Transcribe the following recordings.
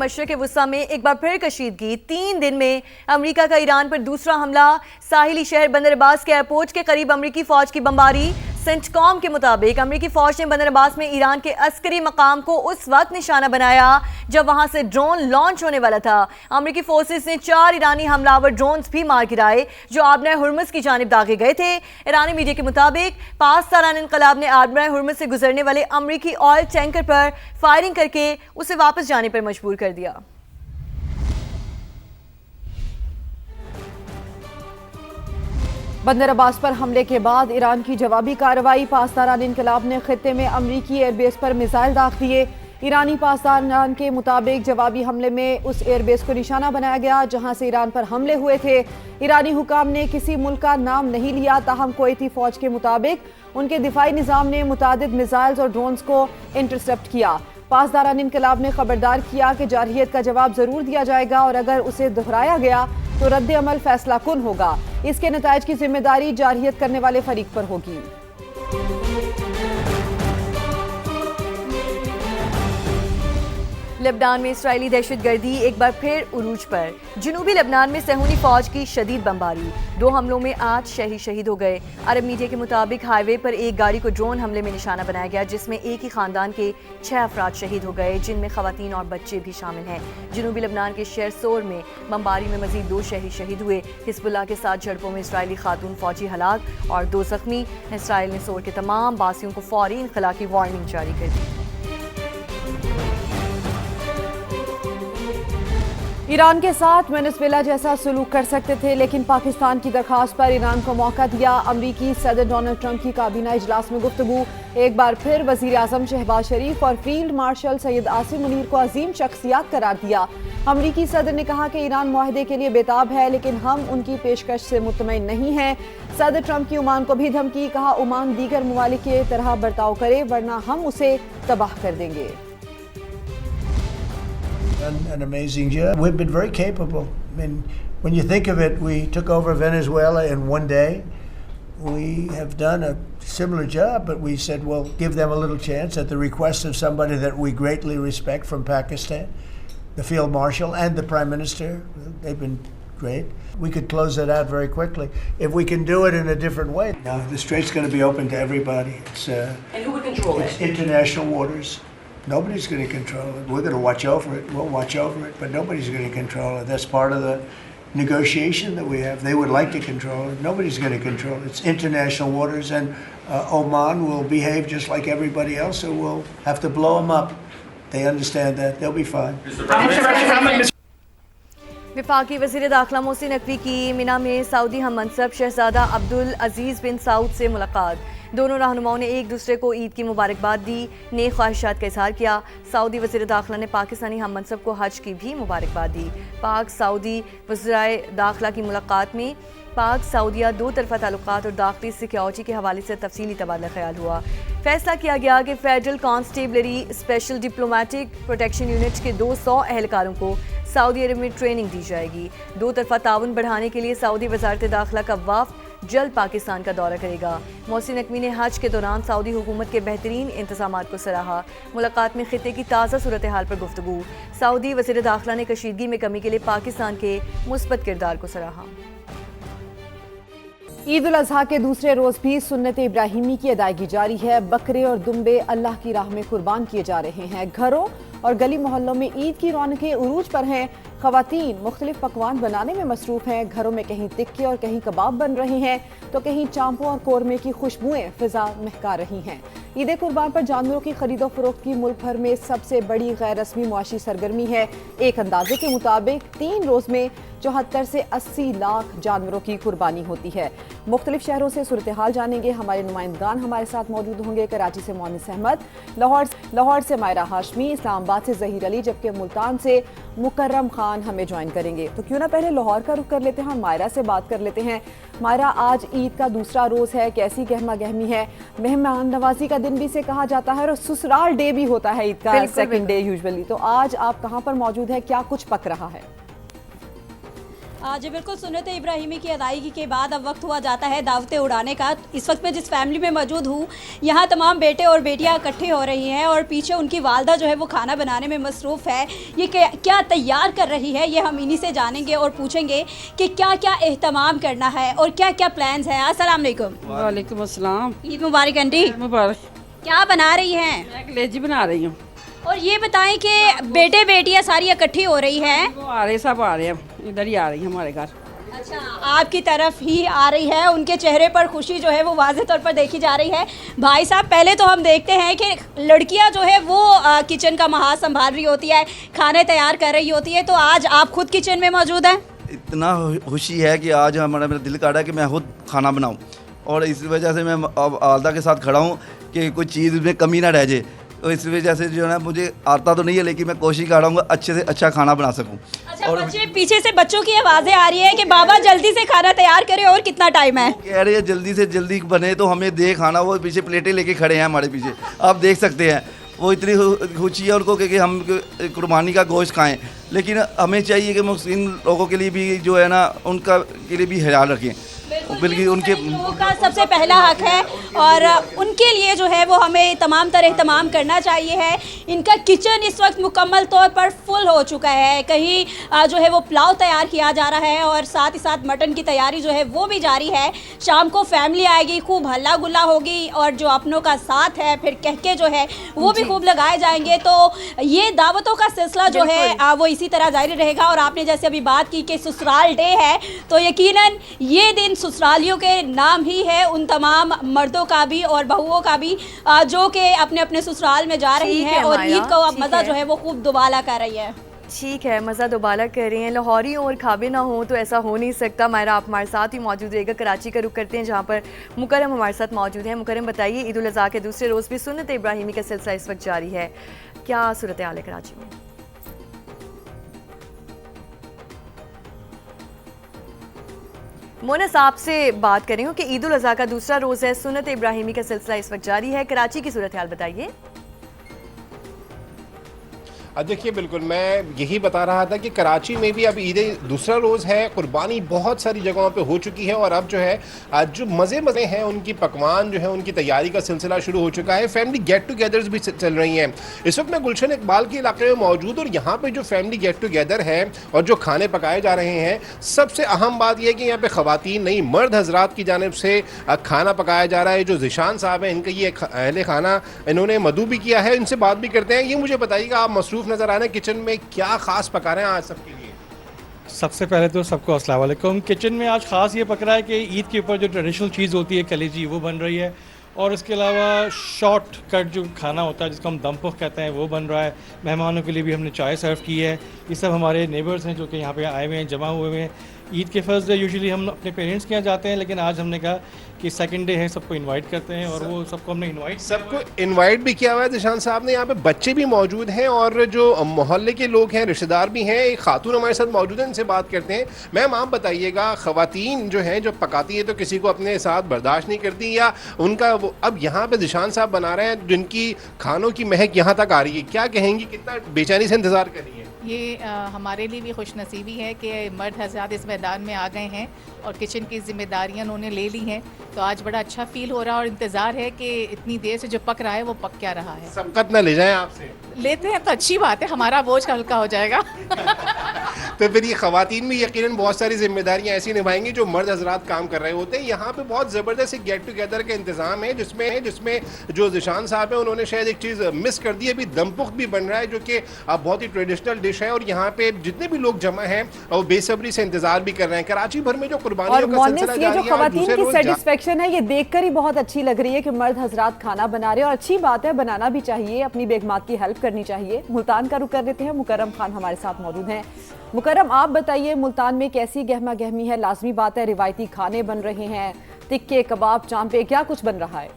मशरक़ वुस्ता में एक बार फिर कशीदगी। 3 दिन में अमेरिका का ईरान पर दूसरा हमला। साहिली शहर बंदर अब्बास के एयरपोर्ट के करीब अमेरिकी फौज की बमबारी। सेंटकॉम के मुताबिक अमेरिकी फौज ने बंदर अब्बास में ईरान के अस्करी मकाम को उस वक्त निशाना बनाया जब वहां से ड्रोन लॉन्च होने वाला था। अमेरिकी फोर्सेस ने 4 ईरानी हमलावर ड्रोन्स भी मार गिराए जो आबनाए हुर्मुज़ की जानिब दागे गए थे। ईरानी मीडिया के मुताबिक पाकिस्तान इनकलाब ने आबनाए हुर्मुज़ से गुजरने वाले अमेरिकी ऑयल टैंकर पर फायरिंग करके उसे वापस जाने पर मजबूर कर दिया। बंदर अब्बास पर हमले के बाद ईरान की जवाबी कार्रवाई। पाकिस्तान इनकलाब ने खित्ते में अमरीकी एयरबेस पर मिसाइल दाग दिए। ईरानी पाकिस्तान के मुताबिक जवाबी हमले में उस एयरबेस को निशाना बनाया गया जहां से ईरान पर हमले हुए थे। ईरानी हुकाम ने किसी मुल्क का नाम नहीं लिया, ताहम कुवैती फौज के मुताबिक उनके दिफाई निज़ाम ने मुतादिद मिसाइल्स और ड्रोन्स को इंटरसेप्ट किया। पाकिस्तान इनकलाब ने खबरदार किया कि जारहियत का जवाब जरूर दिया जाएगा और अगर उसे दोहराया गया तो रद्द अमल फैसला कुन होगा। इसके नताइज की जिम्मेदारी जारहियत करने वाले फरीक पर होगी। लेबनान में इस्राएली दहशतगर्दी एक बार फिर उरूज पर। जनूबी लेबनान में सहूनी फौज की शदीद बमबारी। 2 हमलों में 8 शहीद हो गए। अरब मीडिया के मुताबिक हाईवे पर एक गाड़ी को ड्रोन हमले में निशाना बनाया गया जिसमें एक ही खानदान के 6 अफराद शहीद हो गए जिनमें खवातीन और बच्चे भी शामिल हैं। जनूबी लेबनान के शहर सोर में बमबारी में मजीद 2 शहीद हुए। हिजबुल्लाह के साथ झड़पों में इस्राएली खातून फौजी हलाक और 2 जख्मी। इसराइल ने सोर के तमाम बासियों को फौरी इनखला की वार्निंग जारी कर दी। ईरान के साथ वेनेजुएला जैसा सलूक कर सकते थे, लेकिन पाकिस्तान की दरखास्त पर ईरान को मौका दिया। अमरीकी सदर डोनाल्ड ट्रंप की काबीना इजलास में गुफ्तगू। एक बार फिर वजीर आजम शहबाज शरीफ और फील्ड मार्शल सैयद आसिम मुनीर को अजीम शख्सियात करार दिया। अमरीकी सदर ने कहा कि ईरान मुआहदे के लिए बेताब है, लेकिन हम उनकी पेशकश से मुतमईन नहीं हैं। सदर ट्रंप की ओमान को भी धमकी। कहा, ओमान दीगर ममालिक की तरह बर्ताव करे वरना हम उसे तबाह कर देंगे। An amazing job. We've been very capable. I mean, when you think of it, we took over Venezuela in one day. We have done a similar job, but we said, well, give them a little chance at the request of somebody that we greatly respect from Pakistan, the Field Marshal and the Prime Minister. They've been great. We could close that out very quickly. If we can do it in a different way. Now, the strait's going to be open to everybody. And who would control it? It's international waters. Nobody's going to control it. We're going to watch over it. We'll watch over it, but nobody's going to control it. That's part of the negotiation that we have. They would like to control it. Nobody's going to control it. It's international waters, and Oman will behave just like everybody else, so we'll have to blow them up. They understand that. They'll be fine. वफाकी वज़ीर दाखिला मोहसिन नकवी की मिना में Saudi हम मनसब शहजादा अब्दुल अजीज़ बिन सऊद से मुलाकात। दोनों रहनुमाओं ने एक दूसरे को ईद की मुबारकबाद दी, नेक ख्वाहिशात का इजहार किया। सऊदी वज़ीर दाखिला ने पाकिस्तानी हम मनसब को हज की भी मुबारकबाद दी। पाक सऊदी वज़ीराए दाखिला की मुलाकात में पाक सऊदिया 2 तरफ़ा ताल्लुकात और दाखिली सिक्योरिटी के हवाले से तफसीली तबादला ख्याल हुआ। फैसला किया गया कि federal constabulary special diplomatic protection unit के 200 एहलकारों को सऊदी अरब में ट्रेनिंग दी जाएगी। 2 तरफ़ा ताउन बढ़ाने के लिए सऊदी वज़ारत दाखिला का वफ़द जल्द पाकिस्तान का दौरा करेगा। मोहसिन नकवी ने हज के दौरान सऊदी हुकूमत के बेहतरीन इंतजामात को सराहा। मुलाकात में खित्ते की ताज़ा सूरत हाल पर गुफ्तगू। सऊदी वज़ीर दाखिला ने कशीदगी में कमी के लिए पाकिस्तान के मुस्बत किरदार को सराहा। ईद उल अजहा के दूसरे रोज भी सुन्नत इब्राहिमी की अदायगी जारी है। बकरे और दुम्बे अल्लाह की राह में कुर्बान किए जा रहे हैं। घरों और गली मोहल्लों में ईद की रौनकें उरूज पर हैं। खवातीन मुख्तलिफ पकवान बनाने में मसरूफ हैं। घरों में कहीं टिक्के और कहीं कबाब बन रहे हैं तो कहीं चांपों और कोरमे की खुशबुएं फिजा महका रही हैं। ईद कुर्बान पर जानवरों की खरीदो फरोख्त की मुल्क भर में सबसे बड़ी गैर रस्मी मुआशी सरगर्मी है। एक अंदाजे के मुताबिक 3 रोज में 74 से 80 लाख जानवरों की कुर्बानी होती है। मुख्तलिफ शहरों से सूरत हाल जानेंगे। हमारे नुमाइंदगान हमारे साथ मौजूद होंगे। कराची से मोनिस अहमद, लाहौर से मायरा हाशमी, इस्लामाबाद से जहीर अली, जबकि मुल्तान से मुकर्रम खान हमें ज्वाइन करेंगे। तो क्यों ना पहले लाहौर का रुख कर लेते हैं, मायरा से बात कर लेते हैं। मायरा, आज ईद का दूसरा रोज है, कैसी गहमा गहमी है? मेहमान नवाजी का दिन भी से कहा जाता है और ससुराल डे भी होता है ईद का, सेकंड डे यूजुअली। तो आज आप कहाँ पर मौजूद है, क्या कुछ पक रहा है? जी बिल्कुल, सुन्नत इब्राहिमी की अदायगी के बाद अब वक्त हुआ जाता है दावतें उड़ाने का। इस वक्त मैं जिस फैमिली में मौजूद हूँ, यहाँ तमाम बेटे और बेटियाँ इकट्ठे हो रही हैं और पीछे उनकी वालदा जो है वो खाना बनाने में मसरूफ़ है। ये क्या तैयार कर रही है, ये हम इन्हीं से जानेंगे और पूछेंगे कि क्या क्या एहतमाम करना है और क्या क्या प्लान्स हैं। अस्सलाम वालेकुम। वालेकुम अस्सलाम। ईद मुबारक आंटी। मुबारक। क्या बना रही हैं? मैं कलेजी बना रही हूँ। और ये बताएं कि बेटे बेटियाँ सारी इकट्ठी हो रही हैं। वो आ रहे, सब आ रहे हैं, इधर ही आ रही है हमारे घर। अच्छा, आपकी तरफ ही आ रही है, उनके चेहरे पर खुशी जो है वो वाज़ेह तौर पर देखी जा रही है। भाई साहब, पहले तो हम देखते हैं कि लड़कियां जो है वो किचन का महाज संभाल रही होती है, खाने तैयार कर रही होती है, तो आज आप खुद किचन में मौजूद हैं। इतना खुशी है कि आज मेरा दिल कर रहा है कि मैं खुद खाना बनाऊं, और इस वजह से मैं अब आलदा के साथ खड़ा हूं कि कोई चीज़ में कमी ना रह जाए। तो इस वजह से जो है ना, मुझे आता तो नहीं है, लेकिन मैं कोशिश कर रहा हूँ अच्छे से अच्छा खाना बना सकूँ। अच्छा, और बच्चे पीछे से बच्चों की आवाज़ें आ रही है कि बाबा जल्दी से खाना तैयार करें, और कितना टाइम है? कह रहे हैं जल्दी से जल्दी बने तो हमें दे खाना। वो पीछे प्लेटें लेके खड़े हैं हमारे पीछे, आप देख सकते हैं। वो इतनी खुशी है उनको कि हम कुर्बानी का गोश्त खाएं, लेकिन हमें चाहिए कि मुस्लिम लोगों के लिए भी जो है ना, उनका के लिए भी ख्याल रखें। बल्कि उनके लोगों का सबसे पहला हक है और उनके लिए जो है वो हमें तमाम तरह तमाम करना चाहिए है। इनका किचन इस वक्त मुकम्मल तौर पर फुल हो चुका है। कहीं जो है वो पुलाव तैयार किया जा रहा है और साथ ही साथ मटन की तैयारी जो है वो भी जारी है। शाम को फैमिली आएगी, खूब हल्ला गुल्ला होगी और जो अपनों का साथ है फिर कहके जो है वो भी खूब लगाए जाएंगे। तो ये दावतों का सिलसिला जो है वो इसी तरह जारी रहेगा। और आपने जैसे अभी बात की कि ससुराल डे है, तो यकीनन ये दिन ससुरालियों के नाम ही है, उन तमाम मर्दों का भी और बहुओं का भी जो कि अपने अपने ससुराल में जा रही हैं और ईद का मज़ा जो है वो खूब दुबाला कर रही है। ठीक है, मज़ा दोबारा कर रही हैं। लाहौरी और खाबे ना हो तो ऐसा हो नहीं सकता। मायरा, आप हमारे साथ ही मौजूद रहेगा। कराची का रुख करते हैं जहाँ पर मुकरम हमारे साथ मौजूद हैं। मुकरम, बताइए, ईद उल अज़हा के दूसरे रोज़ भी सुन्नत इब्राहिमी का सिलसिला इस वक्त जारी है, क्या सूरत हाल है कराची में? मोनस, आपसे बात कर रही हूँ कि ईद उल अज़हा का दूसरा रोज़ है, सुन्नत इब्राहिमी का सिलसिला इस वक्त जारी है। कराची की सूरत हाल बताइए। देखिए, बिल्कुल मैं यही बता रहा था कि कराची में भी अब ईद दूसरा रोज़ है। कुर्बानी बहुत सारी जगहों पे हो चुकी है और अब जो है जो मज़े हैं उनकी पकवान जो है उनकी तैयारी का सिलसिला शुरू हो चुका है। फैमिली गेट टुगेदर्स भी चल रही हैं। इस वक्त मैं गुलशन इकबाल के इलाके में मौजूद और यहाँ पे जो फैमिली गेट टुगेदर है और जो खाने पकाए जा रहे हैं, सबसे अहम बात यह है कि यहाँ पे ख़वातीन नहीं, मर्द हजरात की जानिब से खाना पकाया जा रहा है। जो ज़िशान साहब हैं, इनका ये अहले खाना इन्होंने मदू भी किया है। इनसे बात भी करते हैं। ये मुझे बताइएगा, आप मसरूफ़ नजर आ रहे हैं किचन में, क्या खास पका रहे हैं आज सबके लिए? सबसे पहले तो सबको अस्सलाम वालेकुम। किचन में आज खास ये पक रहा है कि ईद के ऊपर जो ट्रेडिशनल चीज़ होती है कलेजी, वो बन रही है, और इसके अलावा शॉर्ट कट जो खाना होता है जिसको हम दम पुख कहते हैं, वो बन रहा है। मेहमानों के लिए भी हमने चाय सर्व की है। ये सब हमारे नेबर्स हैं जो कि यहाँ पे आए हुए हैं, जमा हुए हैं। ईद के फर्स्ट डे यूजुअली हम अपने पेरेंट्स के यहाँ जाते हैं, लेकिन आज हमने कहा कि सेकंड डे है, सबको इनवाइट करते हैं, और वो सबको हमने सबको इनवाइट भी किया हुआ है। निशान साहब ने यहाँ पे बच्चे भी मौजूद हैं और जो मोहल्ले के लोग हैं, रिश्तेदार भी हैं। एक खातून हमारे साथ मौजूद है, इनसे बात करते हैं। मैम, आप बताइएगा, ख़वातीन जो हैं जो पकाती है तो किसी को अपने साथ बर्दाश्त नहीं करती, या उनका वो अब यहाँ पे निशान साहब बना रहे हैं जिनकी खानों की महक यहाँ तक आ रही है, क्या कहेंगी, कितना बेचैनी से इंतज़ार कर रही है? ये हमारे लिए भी खुश नसीबी है कि मर्द हज़रात इस मैदान में आ गए हैं और किचन की जिम्मेदारियां उन्होंने ले ली हैं। तो आज बड़ा अच्छा फील हो रहा है और इंतज़ार है कि इतनी देर से जो पक रहा है वो पक क्या रहा है। सबकत ना ले जाएं आपसे। लेते हैं तो अच्छी बात है, हमारा बोझ हल्का हो जाएगा। तो फिर ये ख़वातीन भी यकीनन बहुत सारी जिम्मेदारियां ऐसी निभाएंगी जो मर्द हजरात काम कर रहे होते हैं। यहाँ पे बहुत ज़बरदस्त एक गेट टुगेदर का इंतज़ाम है जिसमें जो ज़िशान साहब हैं उन्होंने शायद एक चीज़ मिस कर दी। अभी दम पुख भी बन रहा है जो कि बहुत ही ट्रेडिशनल डिश है और यहाँ पे जितने भी लोग जमा हैं वो बेसब्री से इंतजार भी कर रहे हैं। कराची भर में जो कुर्बानियों का सिलसिला जारी है, ये जो ख़वातीन की सेटिस्फेक्शन है ये देखकर ही बहुत अच्छी लग रही है कि मर्द हजरात खाना बना रहे हैं, और अच्छी बात है, बनाना भी चाहिए, अपनी बेगमात की हेल्प करनी चाहिए। मुल्तान का रुख कर देते हैं, मुकर्रम खान हमारे साथ मौजूद हैं। मुकर्रम, आप बताइए, मुल्तान में कैसी गहमा गहमी है? लाजमी बात है, रिवायती खाने बन रहे हैं, टिक्के, कबाब, चांपे, क्या कुछ बन रहा है?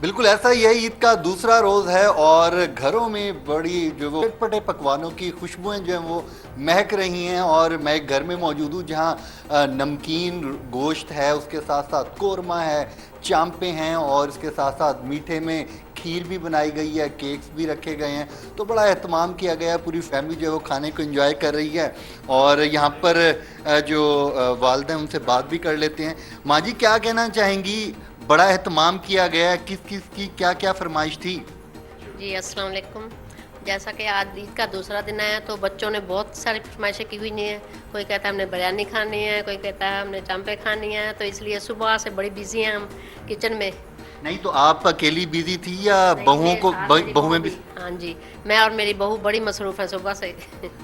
बिल्कुल ऐसा ही है। ईद का दूसरा रोज़ है और घरों में बड़ी जो वो चटपटे पकवानों की खुशबुएं जो हैं वो महक रही हैं। और मैं एक घर में मौजूद हूँ जहाँ नमकीन गोश्त है, उसके साथ साथ कोरमा है, चांपे हैं और इसके साथ साथ मीठे में खीर भी बनाई गई है, केक्स भी रखे गए हैं, तो बड़ा एहतमाम किया गया है। पूरी फैमिली जो है वो खाने को एंजॉय कर रही है। और यहाँ पर जो वालिद हैं उनसे बात भी कर लेते हैं। माँ जी, क्या कहना चाहेंगी? बड़ा एहतमाम किया गया है, किस किस की क्या क्या फरमाइश थी? जी अस्सलाम वालेकुम। जैसा कि आज ईद का दूसरा दिन आया तो बच्चों ने बहुत सारी फरमाइशें की हुई नहीं है। कोई कहता है हमने बिरयानी खानी है, कोई कहता है हमने चांपे खानी है, तो इसलिए सुबह से बड़ी बिजी हैं हम किचन में। नहीं तो आप अकेली बिजी थी या बहुओं को बहुएं भी? हाँ जी, मैं और मेरी बहू बड़ी मसरूफ़ है सुबह से।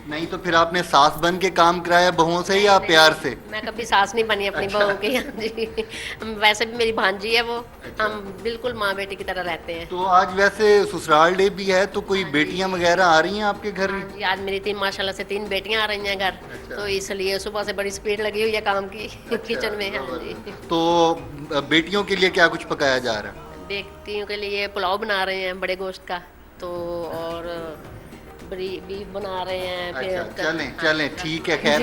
नहीं तो फिर आपने सास बन के काम कराया बहुओं से या प्यार से? मैं कभी सास नहीं बनी अपनी बहू की। हाँ जी, वैसे भी मेरी भांजी है वो। हम बिल्कुल माँ बेटी की तरह रहते हैं। तो आज वैसे ससुराल डे भी है, तो कोई बेटियां वगैरह आ रही हैं आपके घर? जी, आज मेरी माशाल्लाह से 3 बेटियां आ रही हैं घर। तो इसलिए सुबह से बड़ी स्पीड लगी हुई है काम की किचन में। हाँ जी। तो बेटियों के लिए क्या कुछ पकाया जा रहा है? बेटियों के लिए पुलाव बना रहे हैं बड़े गोश्त का, तो और बीफ बना रहे हैं। अच्छा, चलें ठीक है, खैर।